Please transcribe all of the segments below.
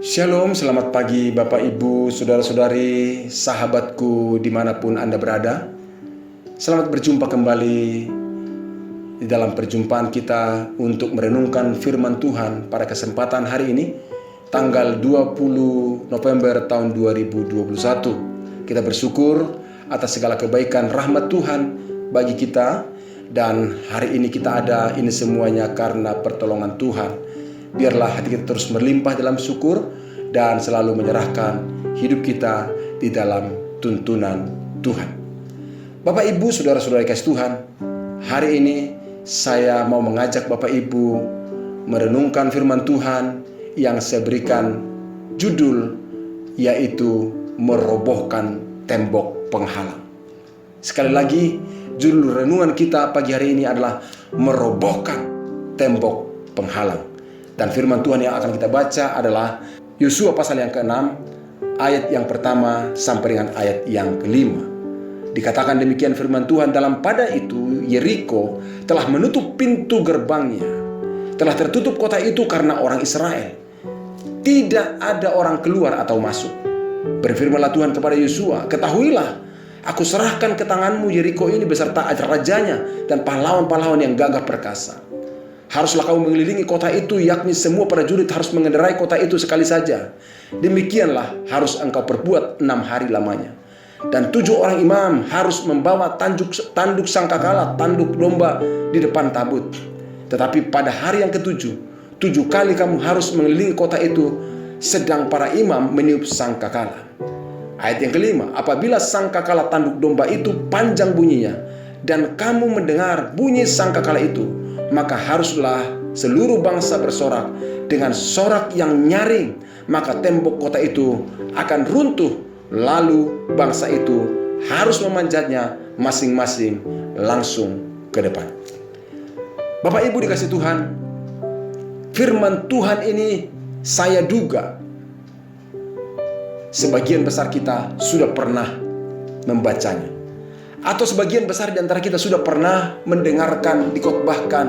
Shalom, selamat pagi Bapak Ibu, Saudara-saudari, sahabatku dimanapun Anda berada. Selamat berjumpa kembali di dalam perjumpaan kita untuk merenungkan firman Tuhan pada kesempatan hari ini, tanggal 20 November tahun 2021. Kita bersyukur atas segala kebaikan rahmat Tuhan bagi kita, dan hari ini kita ada ini semuanya karena pertolongan Tuhan. Biarlah hati kita terus berlimpah dalam syukur dan selalu menyerahkan hidup kita di dalam tuntunan Tuhan. Bapak Ibu, saudara-saudari kasih Tuhan, hari ini saya mau mengajak Bapak Ibu merenungkan firman Tuhan yang saya berikan judul, yaitu merobohkan tembok penghalang. Sekali lagi, judul renungan kita pagi hari ini adalah merobohkan tembok penghalang. Dan firman Tuhan yang akan kita baca adalah Yosua pasal yang ke-6, ayat yang pertama sampai dengan ayat yang ke-5. Dikatakan demikian firman Tuhan, dalam pada itu Yeriko telah menutup pintu gerbangnya. Telah tertutup kota itu karena orang Israel. Tidak ada orang keluar atau masuk. Berfirmanlah Tuhan kepada Yosua, ketahuilah, aku serahkan ke tanganmu Yeriko ini beserta rajanya dan pahlawan-pahlawan yang gagah perkasa. Haruslah kau mengelilingi kota itu, yakni semua prajurit harus mengendarai kota itu sekali saja. Demikianlah harus engkau perbuat 6 hari lamanya. Dan 7 orang imam harus membawa tanduk sangkakala, tanduk domba di depan tabut. Tetapi pada hari yang ke-7, 7 kali kamu harus mengelilingi kota itu, sedang para imam meniup sangkakala. Ayat yang ke-5, apabila sangkakala tanduk domba itu panjang bunyinya, dan kamu mendengar bunyi sangkakala itu, maka haruslah seluruh bangsa bersorak dengan sorak yang nyaring, maka tembok kota itu akan runtuh, lalu bangsa itu harus memanjatnya masing-masing langsung ke depan. Bapak Ibu dikasih Tuhan, firman Tuhan ini saya duga sebagian besar kita sudah pernah membacanya, atau sebagian besar di antara kita sudah pernah mendengarkan, dikhotbahkan,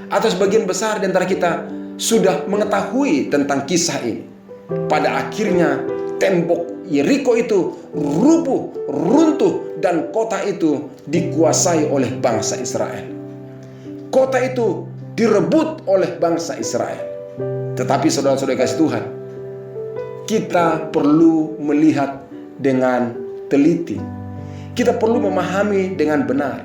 atau sebagian besar di antara kita sudah mengetahui tentang kisah ini. Pada akhirnya tembok Yeriko itu runtuh, dan kota itu dikuasai oleh bangsa Israel. Kota itu direbut oleh bangsa Israel. Tetapi saudara-saudara kasih Tuhan, kita perlu melihat dengan teliti. Kita perlu memahami dengan benar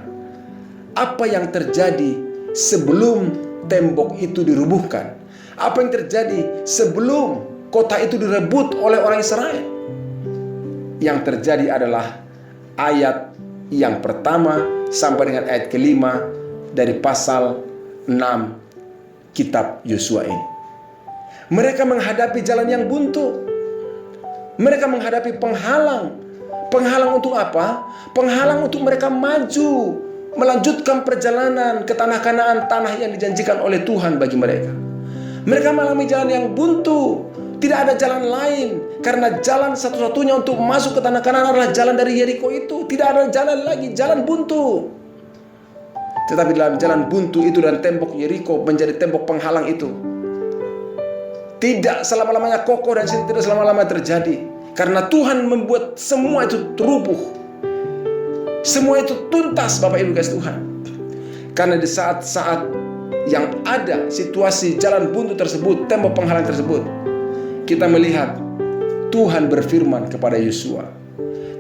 apa yang terjadi sebelum tembok itu dirubuhkan. Apa yang terjadi sebelum kota itu direbut oleh orang Israel. Yang terjadi adalah ayat yang pertama sampai dengan ayat ke-5 dari pasal 6 kitab Yosua ini. Mereka menghadapi jalan yang buntu. Mereka menghadapi penghalang. Penghalang untuk apa? Penghalang untuk mereka maju, melanjutkan perjalanan ke tanah Kanaan, tanah yang dijanjikan oleh Tuhan bagi mereka. Mereka mengalami jalan yang buntu. Tidak ada jalan lain, karena jalan satu-satunya untuk masuk ke tanah Kanaan adalah jalan dari Yeriko itu. Tidak ada jalan lagi, jalan buntu. Tetapi dalam jalan buntu itu dan tembok Yeriko menjadi tembok penghalang itu, tidak selama-lamanya kokoh dan tidak selama-lamanya terjadi. Karena Tuhan membuat semua itu terubuh. Semua itu tuntas, Bapak Ibu kasih Tuhan. Karena di saat-saat yang ada situasi jalan buntu tersebut, tembok penghalang tersebut, kita melihat Tuhan berfirman kepada Yosua.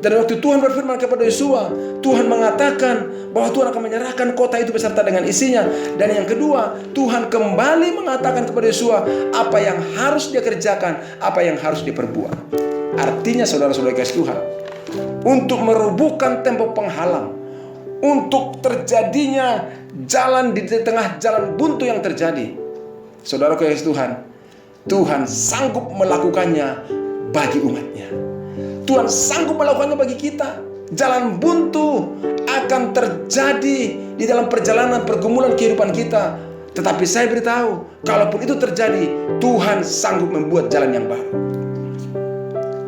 Dan waktu Tuhan berfirman kepada Yosua, Tuhan mengatakan bahwa Tuhan akan menyerahkan kota itu beserta dengan isinya. Dan yang kedua, Tuhan kembali mengatakan kepada Yosua apa yang harus dia kerjakan, apa yang harus diperbuat. Artinya saudara-saudara kasih Tuhan, untuk merobohkan tembok penghalang, untuk terjadinya jalan di tengah jalan buntu yang terjadi, saudara kasih Tuhan, Tuhan sanggup melakukannya bagi umatnya. Tuhan sanggup melakukannya bagi kita. Jalan buntu akan terjadi di dalam perjalanan pergumulan kehidupan kita. Tetapi saya beritahu, kalaupun itu terjadi, Tuhan sanggup membuat jalan yang baru.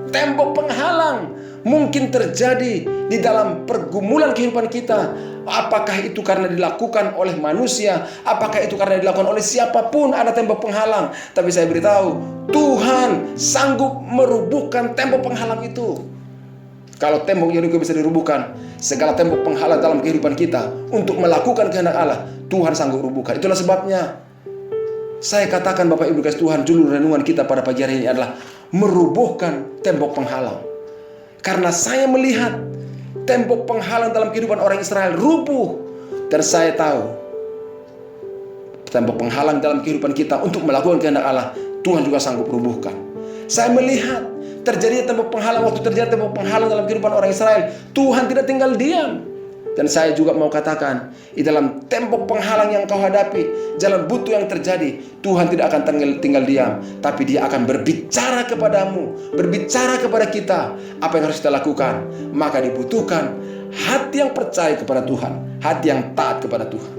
Tembok penghalang mungkin terjadi di dalam pergumulan kehidupan kita. Apakah itu karena dilakukan oleh manusia? Apakah itu karena dilakukan oleh siapapun? Ada tembok penghalang. Tapi saya beritahu, Tuhan sanggup merubuhkan tembok penghalang itu. Kalau tembok Yeriko bisa dirubuhkan, segala tembok penghalang dalam kehidupan kita untuk melakukan kehendak Allah, Tuhan sanggup rubuhkan. Itulah sebabnya saya katakan, Bapak Ibu kasih Tuhan, judul renungan kita pada pagi hari ini adalah merubuhkan tembok penghalang. Karena saya melihat tembok penghalang dalam kehidupan orang Israel rubuh. Dan saya tahu tembok penghalang dalam kehidupan kita untuk melakukan kehendak Allah, Tuhan juga sanggup rubuhkan. Saya melihat terjadi tembok penghalang. Waktu terjadi tembok penghalang dalam kehidupan orang Israel, Tuhan tidak tinggal diam. Dan saya juga mau katakan, di dalam tembok penghalang yang kau hadapi, jalan buntu yang terjadi, Tuhan tidak akan tinggal diam, tapi Dia akan berbicara kepadamu, berbicara kepada kita apa yang harus kita lakukan. Maka dibutuhkan hati yang percaya kepada Tuhan, hati yang taat kepada Tuhan.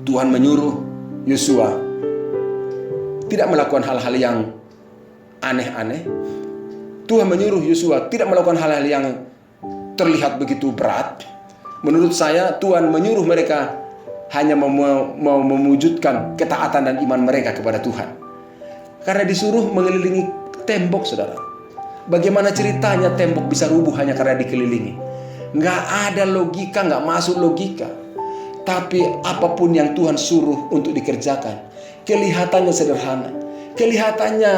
Tuhan menyuruh Yosua tidak melakukan hal-hal yang aneh-aneh. Tuhan menyuruh Yosua tidak melakukan hal-hal yang terlihat begitu berat. Menurut saya, Tuhan menyuruh mereka hanya mau mewujudkan ketaatan dan iman mereka kepada Tuhan. Karena disuruh mengelilingi tembok, saudara. Bagaimana ceritanya tembok bisa rubuh hanya karena dikelilingi? Nggak ada logika, nggak masuk logika. Tapi apapun yang Tuhan suruh untuk dikerjakan, kelihatannya sederhana, kelihatannya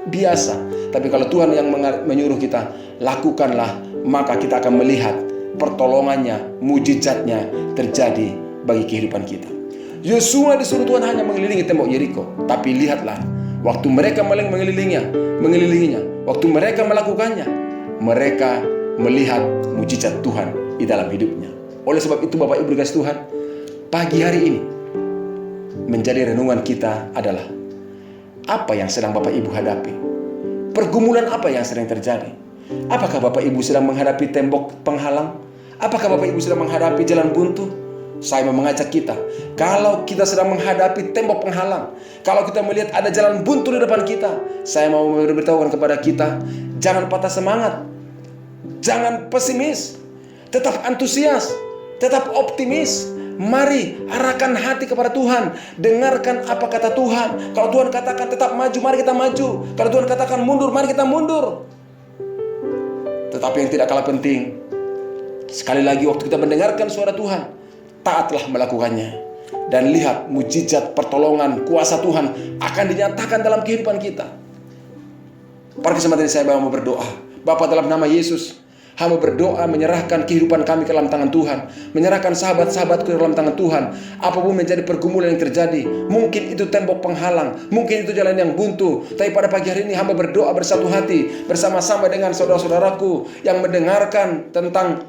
biasa. Tapi kalau Tuhan yang menyuruh kita, lakukanlah, maka kita akan melihat pertolongannya, mujizatnya terjadi bagi kehidupan kita. Yosua disuruh Tuhan hanya mengelilingi tembok Yeriko. Tapi lihatlah, waktu mereka mengelilinginya, waktu mereka melakukannya, mereka melihat mujizat Tuhan di dalam hidupnya. Oleh sebab itu, Bapak Ibu kasih Tuhan, pagi hari ini menjadi renungan kita adalah apa yang sedang Bapak Ibu hadapi? Pergumulan apa yang sedang terjadi? Apakah Bapak Ibu sedang menghadapi tembok penghalang? Apakah Bapak Ibu sedang menghadapi jalan buntu? Saya mau mengajak kita, kalau kita sedang menghadapi tembok penghalang, kalau kita melihat ada jalan buntu di depan kita, saya mau memberitahukan kepada kita, jangan patah semangat, jangan pesimis, tetap antusias, tetap optimis. Mari arahkan hati kepada Tuhan. Dengarkan apa kata Tuhan. Kalau Tuhan katakan tetap maju, mari kita maju. Kalau Tuhan katakan mundur, mari kita mundur. Tetapi yang tidak kalah penting, sekali lagi waktu kita mendengarkan suara Tuhan, taatlah melakukannya. Dan lihat mujizat, pertolongan, kuasa Tuhan akan dinyatakan dalam kehidupan kita. Pada kesempatan ini saya mau berdoa. Bapa, dalam nama Yesus, hamba berdoa menyerahkan kehidupan kami ke dalam tangan Tuhan. Menyerahkan sahabat-sahabat ke dalam tangan Tuhan. Apapun menjadi pergumulan yang terjadi, mungkin itu tembok penghalang, mungkin itu jalan yang buntu. Tapi pada pagi hari ini hamba berdoa bersatu hati, bersama-sama dengan saudara-saudaraku yang mendengarkan tentang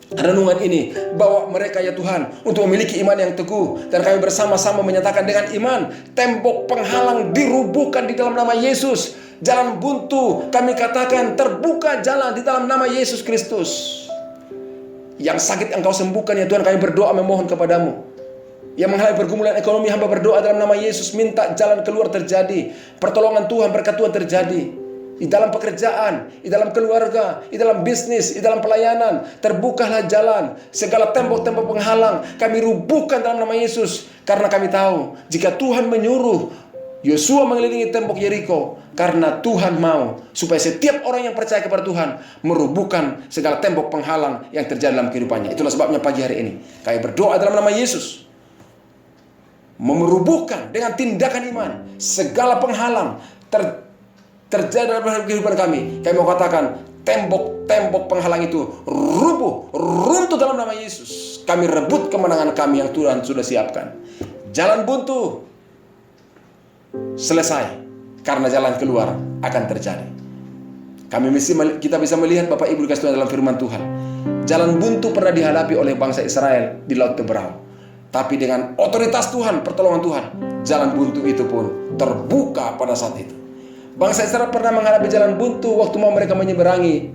renungan ini, bawa mereka ya Tuhan untuk memiliki iman yang teguh. Dan kami bersama-sama menyatakan dengan iman, tembok penghalang dirubuhkan di dalam nama Yesus. Jalan buntu kami katakan terbuka jalan di dalam nama Yesus Kristus. Yang sakit Engkau sembuhkan ya Tuhan, kami berdoa memohon kepadamu. Yang menghadapi pergumulan ekonomi, hamba berdoa dalam nama Yesus, minta jalan keluar terjadi. Pertolongan Tuhan, berkat Tuhan terjadi. Di dalam pekerjaan, di dalam keluarga, di dalam bisnis, di dalam pelayanan, terbukalah jalan. Segala tembok-tembok penghalang kami rubuhkan dalam nama Yesus. Karena kami tahu, jika Tuhan menyuruh Yosua mengelilingi tembok Yeriko, karena Tuhan mau supaya setiap orang yang percaya kepada Tuhan merubuhkan segala tembok penghalang yang terjadi dalam kehidupannya. Itulah sebabnya pagi hari ini kami berdoa dalam nama Yesus, merubuhkan dengan tindakan iman segala penghalang terjadi dalam kehidupan kami. Kami mau katakan, tembok-tembok penghalang itu rubuh, runtuh dalam nama Yesus. Kami rebut kemenangan kami yang Tuhan sudah siapkan. Jalan buntu selesai, karena jalan keluar akan terjadi. Kita bisa melihat Bapak Ibu dikasih Tuhan dalam firman Tuhan. Jalan buntu pernah dihadapi oleh bangsa Israel di Laut Teberau. Tapi dengan otoritas Tuhan, pertolongan Tuhan, jalan buntu itu pun terbuka pada saat itu. Bangsa Israel pernah menghadapi jalan buntu waktu mau mereka menyeberangi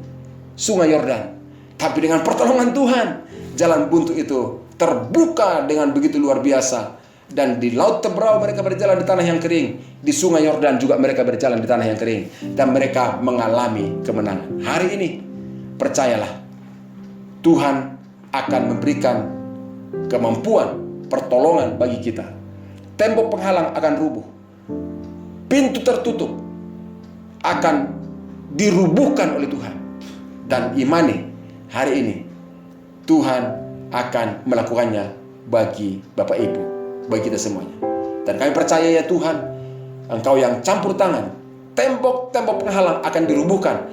Sungai Yordan. Tapi dengan pertolongan Tuhan, jalan buntu itu terbuka dengan begitu luar biasa. Dan di Laut Teberau mereka berjalan di tanah yang kering. Di Sungai Yordan juga mereka berjalan di tanah yang kering. Dan mereka mengalami kemenangan. Hari ini percayalah, Tuhan akan memberikan kemampuan, pertolongan bagi kita. Tembok penghalang akan rubuh. Pintu tertutup akan dirubuhkan oleh Tuhan. Dan imani hari ini Tuhan akan melakukannya bagi Bapak Ibu, bagi kita semuanya. Dan kami percaya ya Tuhan, Engkau yang campur tangan, tembok-tembok penghalang akan dirubuhkan.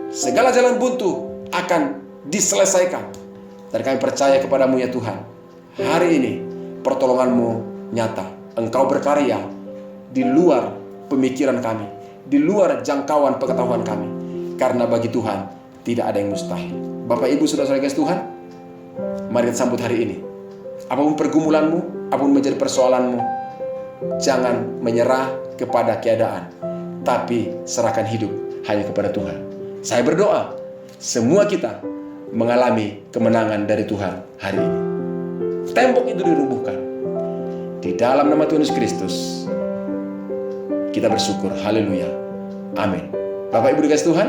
Segala jalan buntu akan diselesaikan. Dan kami percaya kepadamu ya Tuhan, hari ini pertolongan-Mu nyata. Engkau berkarya di luar pemikiran kami, di luar jangkauan pengetahuan kami. Karena bagi Tuhan tidak ada yang mustahil. Bapak Ibu saudara-saudara kasih Tuhan, mari kita sambut hari ini. Apapun pergumulanmu, apapun menjadi persoalanmu, jangan menyerah kepada keadaan, tapi serahkan hidup hanya kepada Tuhan. Saya berdoa, semua kita mengalami kemenangan dari Tuhan hari ini. Tembok itu dirubuhkan. Di dalam nama Tuhan Yesus Kristus, kita bersyukur. Haleluya. Amin. Bapak Ibu dikasih Tuhan,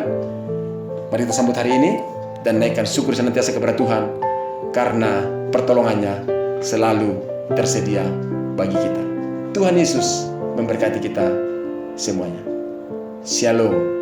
mari kita sambut hari ini dan naikkan syukur senantiasa kepada Tuhan, karena pertolongannya selalu tersedia bagi kita. Tuhan Yesus memberkati kita semuanya. Shalom.